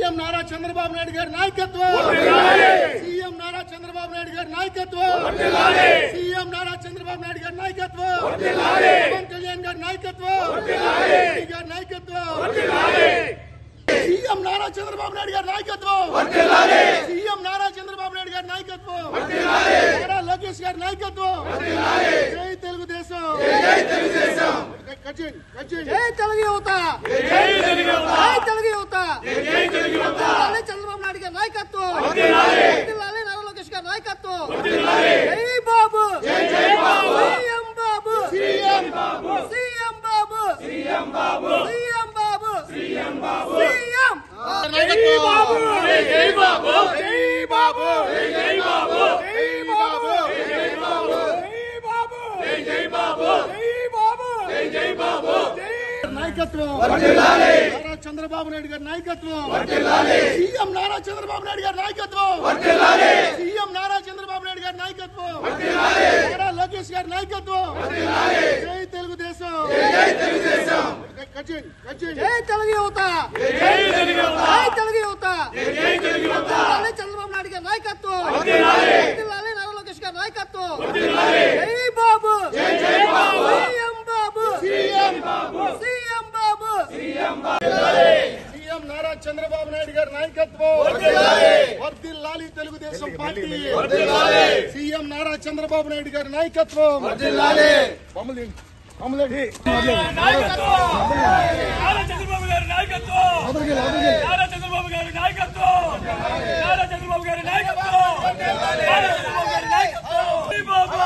CM Nara Chandrababu Naidu గారి నాయకత్వం, CM Nara Chandrababu Naidu గారి నాయకత్వం, సీఎం నారా చంద్రబాబు నాయుడు గారి నాయకత్వం, పవన్ కళ్యాణ్ గారి నాయకత్వం, గారి నాయకత్వం, సీఎం నారా చంద్రబాబు నాయుడు గారి నాయకత్వం, సీఎం నారా చంద్రబాబు నాయుడు గారి నాయకత్వం, నారా లోకేష్ గారి నాయకత్వం, జై తెలుగుదేశం, జై తెలుగు యువత, జై తెలుగు యువత, చంద్రబాబు నాయుడు గారి నాయకత్వం, నారా లోకేష్ గారి నాయకత్వం, జై బాబు, సీఎం బాబు, సీఎం బాబు, సీఎం బాబు, సీఎం బాబు, సీఎం బాబు, సీఎం బాబు, సీఎం బాబు, జై బాబు, జై బాబు, జై బాబు, జై బాబు, జై బాబు, జై బాబు, జై బాబు, జై బాబు, నాయకత్వం, నారా చంద్రబాబు నాయుడు గారి నాయకత్వం, సీఎం నారా చంద్రబాబు నాయుడు గారి నాయకత్వం, సీఎం నారా చంద్రబాబు నాయుడు గారి నాయకత్వం, నారా లోకేష్ గారి నాయకత్వం, జై తెలుగుదేశం, జై తెలుగు యువత, జై తెలుగు యువత, చంద్రబాబు నాయుడు గారి నాయకత్వం, నారా లోకేష్ గారి నాయకత్వం, జై బాబు, సీఎం బాబు, సీఎం బాబు, సీఎం బాబు, సీఎం బాబు, సీఎం నారా చంద్రబాబు నాయుడు గారి నాయకత్వం, వర్ధిల్లాలి తెలుగుదేశం పార్టీ, సీఎం నారా చంద్రబాబు నాయుడు గారి నాయకత్వం, చంద్రబాబు గారి నాయకత్వం, నారా చంద్రబాబు గారి నాయకత్వం, నారా చంద్రబాబు గారి నాయకత్వం, నారా చంద్రబాబు గారి నాయకత్వం, బాబు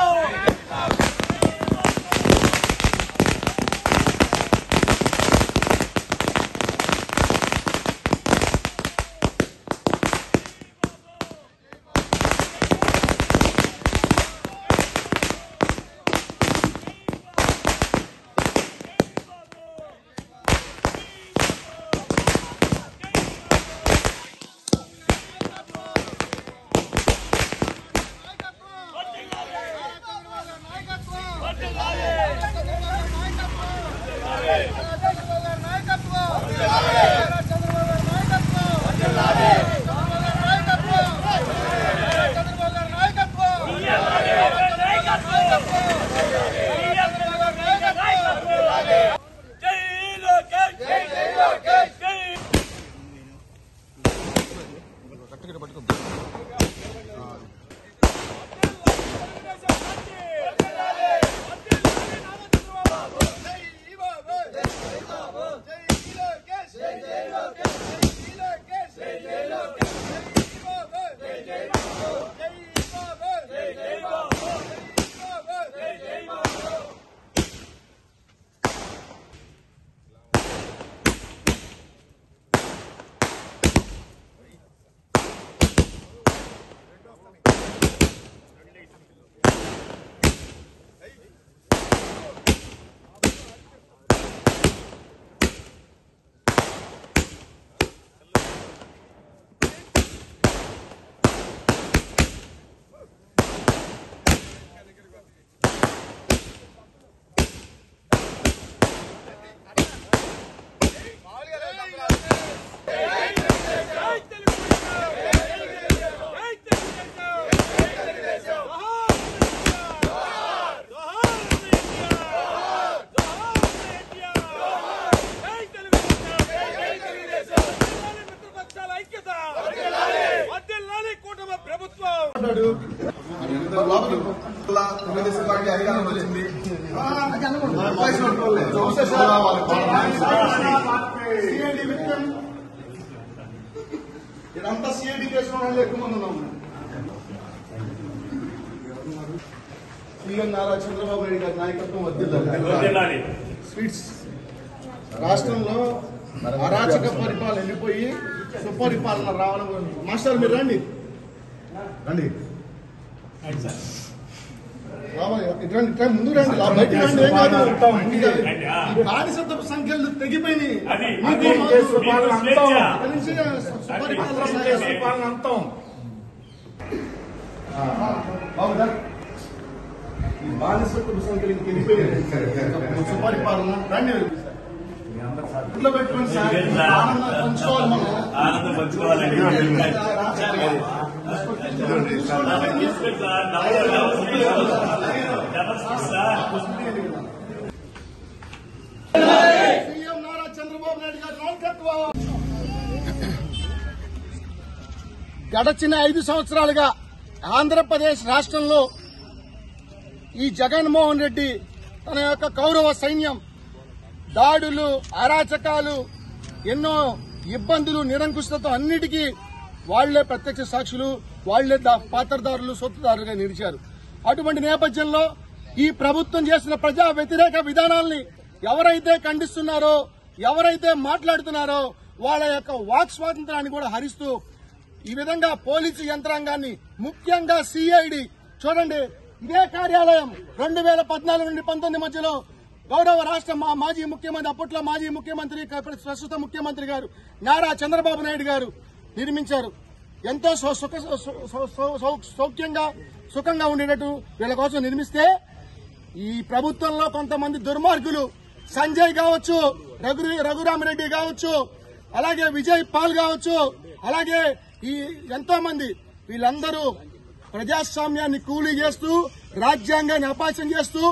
ఇదంతా సిఐడి కేసులో ఎక్కువ మంది ఉన్నాము. సీఎం నారా చంద్రబాబు నాయుడు గారి నాయకత్వం వర్ధిల్లాలి. స్వీట్స్ రాష్ట్రంలో అరాచక పరిపాలన వెళ్ళిపోయి సుపరిపాలన రావడం. మాస్టర్ మీరు రండి రండి ముందు రండి, బయట రండి. ఏం కాదు, బానిసత్వ సంఖ్యలు తెగిపోయినాయి. బానిసత్వ సంఖ్యలు తెగిపోయినాయి. సుపరిపాలన రండి. ఇంట్లో పెట్టుకోండి సార్, ఆనందం పంచుకోవాలండి. సీఎం నారా చంద్రబాబు నాయుడు గారి నాయకత్వం. గడచిన 5 సంవత్సరాలుగా ఆంధ్రప్రదేశ్ రాష్ట్రంలో ఈ జగన్మోహన్ రెడ్డి తన యొక్క కౌరవ సైన్యం దాడులు, అరాచకాలు, ఎన్నో ఇబ్బందులు, నిరంకుశత అన్నిటికీ వాళ్లే ప్రత్యక్ష సాక్షులు, వాళ్లే పాత్రదారులు, సొత్తుదారులుగా నిలిచారు. అటువంటి నేపథ్యంలో ఈ ప్రభుత్వం చేసిన ప్రజా వ్యతిరేక విధానాల్ని ఎవరైతే ఖండిస్తున్నారో, ఎవరైతే మాట్లాడుతున్నారో వాళ్ళ యొక్క వాక్ స్వాతంత్రాన్ని కూడా హరిస్తూ ఈ విధంగా పోలీసు యంత్రాంగాన్ని, ముఖ్యంగా సిఐడి చూడండి, ఇదే కార్యాలయం 2014 నుండి 19 మధ్యలో గౌరవ రాష్ట్ర మాజీ ముఖ్యమంత్రి, అప్పట్లో మాజీ ముఖ్యమంత్రి, ప్రస్తుత ముఖ్యమంత్రి గారు నారా చంద్రబాబు నాయుడు గారు నిర్మించారు. ఎంతో సుఖంగా ఉండేటట్టు వీళ్ళ కోసం నిర్మిస్తే ఈ ప్రభుత్వంలో కొంతమంది దుర్మార్గులు, సంజయ్ కావచ్చు, రఘురామరెడ్డి కావచ్చు, అలాగే విజయ్ పాల్ కావచ్చు, అలాగే ఈ ఎంతో మంది, వీళ్ళందరూ ప్రజాస్వామ్యాన్ని కూలీ చేస్తూ, రాజ్యాంగాన్ని అపాస్యం చేస్తూ,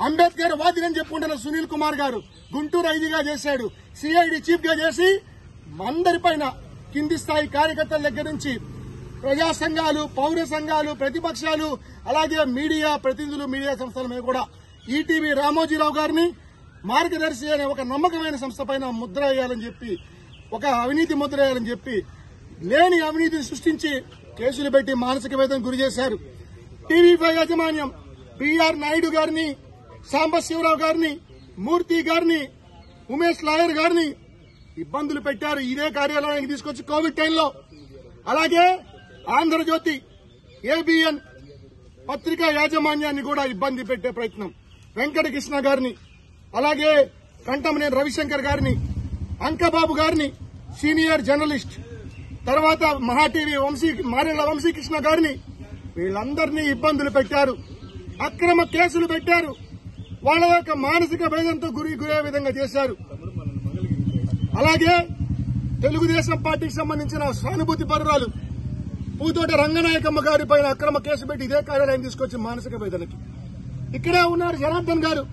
అంబేద్కర్ వాదినని చెప్పుకుంటున్న సునీల్ కుమార్ గారు గుంటూరు ఐజీగా చేశాడు, సిఐడి చీఫ్ గా చేసి అందరిపైన కింది స్థాయి కార్యకర్తల దగ్గర నుంచి ప్రజా సంఘాలు, పౌర సంఘాలు, ప్రతిపక్షాలు, అలాగే మీడియా ప్రతినిధులు, మీడియా సంస్థల మీద కూడా ఈటీవీ రామోజీరావు గారిని మార్గదర్శి అనే ఒక నమ్మకమైన సంస్థ పైన ముద్ర వేయాలని చెప్పి, ఒక అవినీతి ముద్ర వేయాలని చెప్పి లేని అవినీతిని సృష్టించి కేసులు పెట్టి మానసిక వేదనకు గురి చేశారు. టీవీ5 యాజమాన్యం బిఆర్ నాయుడు గారిని, సాంబశివరావు గారిని, మూర్తి గారిని, ఉమేష్ లాయర్ గారిని ఇబ్బందులు పెట్టారు ఇదే కార్యాలయానికి తీసుకొచ్చి కోవిడ్ టైంలో. అలాగే ఆంధ్రజ్యోతి, ఏబిఎన్ పత్రికా యాజమాన్యాన్ని కూడా ఇబ్బంది పెట్టే ప్రయత్నం. వెంకటకృష్ణ గారిని, అలాగే కంటమనేని రవిశంకర్ గారిని, అంకబాబు గారిని, సీనియర్ జర్నలిస్ట్, తర్వాత మహాటీవీ మారెళ్ల వంశీకృష్ణ గారిని, వీళ్ళందరినీ ఇబ్బందులు పెట్టారు, అక్రమ కేసులు పెట్టారు, వాళ్ళ యొక్క మానసిక వేదనతో గురయ్యే విధంగా చేశారు. అలాగే తెలుగుదేశం పార్టీకి సంబంధించిన సానుభూతి పరురాలు పూతోటి రంగనాయకమ్మ గారి పైన అక్రమ కేసు పెట్టి ఇదే కార్యాలయం తీసుకొచ్చి మానసిక వేదనకి. ఇక్కడే ఉన్నారు జనార్దన్ గారు,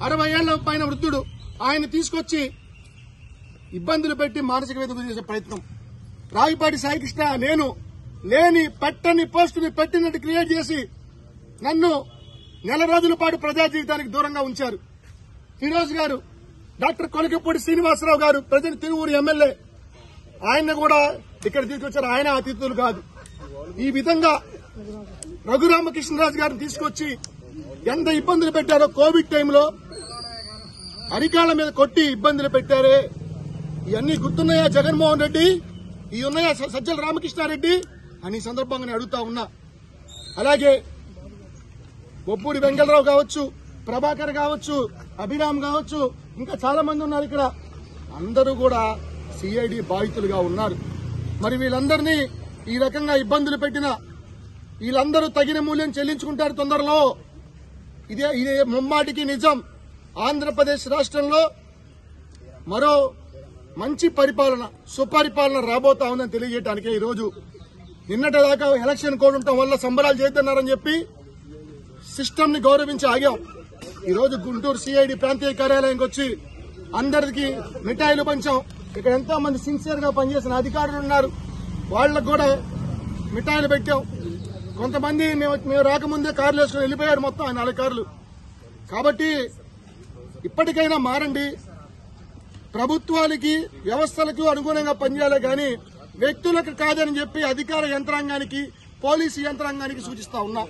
60 ఏళ్ల పైన వృద్ధుడు, ఆయన తీసుకొచ్చి ఇబ్బందులు పెట్టి మానసిక వేదన చేసే ప్రయత్నం. రావిపాటి సాయికృష్ణ, నేను లేని పెట్టని పోస్టుని పెట్టినట్టు క్రియేట్ చేసి నన్ను నెల రోజుల పాటు ప్రజా జీవితానికి దూరంగా ఉంచారు. ఫిరోజ్ గారు, డాక్టర్ కొలకపూడి శ్రీనివాసరావు గారు, ప్రజెంట్ తిరువూరు ఎమ్మెల్యే, ఆయన కూడా ఇక్కడ తీసుకొచ్చారు, ఆయన అతిథులు కాదు. ఈ విధంగా రఘురామకృష్ణరాజు గారిని తీసుకొచ్చి ఎంత ఇబ్బందులు పెట్టారో, కోవిడ్ టైంలో అరికాల మీద కొట్టి ఇబ్బందులు పెట్టారే, ఇవన్నీ గుర్తున్నాయా జగన్మోహన్ రెడ్డి? ఇవి ఉన్నాయా సజ్జల రామకృష్ణారెడ్డి అని సందర్భంగా నేను అడుగుతా ఉన్నా. అలాగే బొబ్బూడి వెంకటరావు కావచ్చు, ప్రభాకర్ కావచ్చు, అభిరామ్ కావచ్చు, ఇంకా చాలా మంది ఉన్నారు ఇక్కడ. అందరూ కూడా సిఐడి బాధితులుగా ఉన్నారు. మరి వీళ్ళందరినీ ఈ రకంగా ఇబ్బందులు పెట్టిన వీళ్ళందరూ తగిన మూల్యం చెల్లించుకుంటారు తొందరలో. ఇదే ముమ్మాటికి నిజం. ఆంధ్రప్రదేశ్ రాష్ట్రంలో మరో మంచి పరిపాలన, సుపరిపాలన రాబోతా ఉందని తెలియజేయడానికే ఈరోజు నిన్నటిదాకా ఎలక్షన్ కోడ్ ఉండటం వల్ల సంబరాలు చేస్తున్నారని చెప్పి సిస్టమ్ ని గౌరవించి ఆగాం. ఈరోజు గుంటూరు సిఐడి ప్రాంతీయ కార్యాలయానికి వచ్చి అందరికీ మిఠాయిలు పంచాం. ఇక్కడ ఎంతో మంది సిన్సియర్ గా పనిచేసిన అధికారులు ఉన్నారు, వాళ్లకు కూడా మిఠాయిలు పెట్టాం. కొంతమంది మేము రాకముందే కార్లు వేసుకుని వెళ్లిపోయారు, మొత్తం 4 కార్లు. కాబట్టి ఇప్పటికైనా మారండి. ప్రభుత్వాలకి, వ్యవస్థలకు అనుగుణంగా పనిచేయాలి కానీ వ్యక్తులకు కాదని చెప్పి అధికార యంత్రాంగానికి, పోలీసు యంత్రాంగానికి సూచిస్తా ఉన్నా.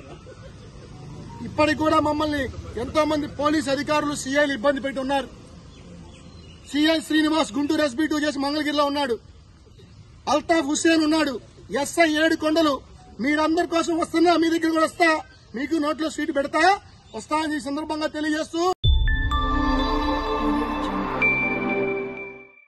ఇప్పటికి కూడా మమ్మల్ని ఎంతో మంది పోలీసు అధికారులు, సీఐలు ఇబ్బంది పెట్టి ఉన్నారు. సిఐ శ్రీనివాస్ గుంటూరు SB2 చేసి మంగళగిరిలో ఉన్నాడు, అల్తాఫ్ హుస్సేన్ ఉన్నాడు, SI 7 కొండలు. మీరందరి కోసం వస్తున్నా, మీ దగ్గర కూడా వస్తా, మీకు నోట్లో స్వీట్ పెడతా వస్తా అని ఈ సందర్భంగా తెలియజేస్తూ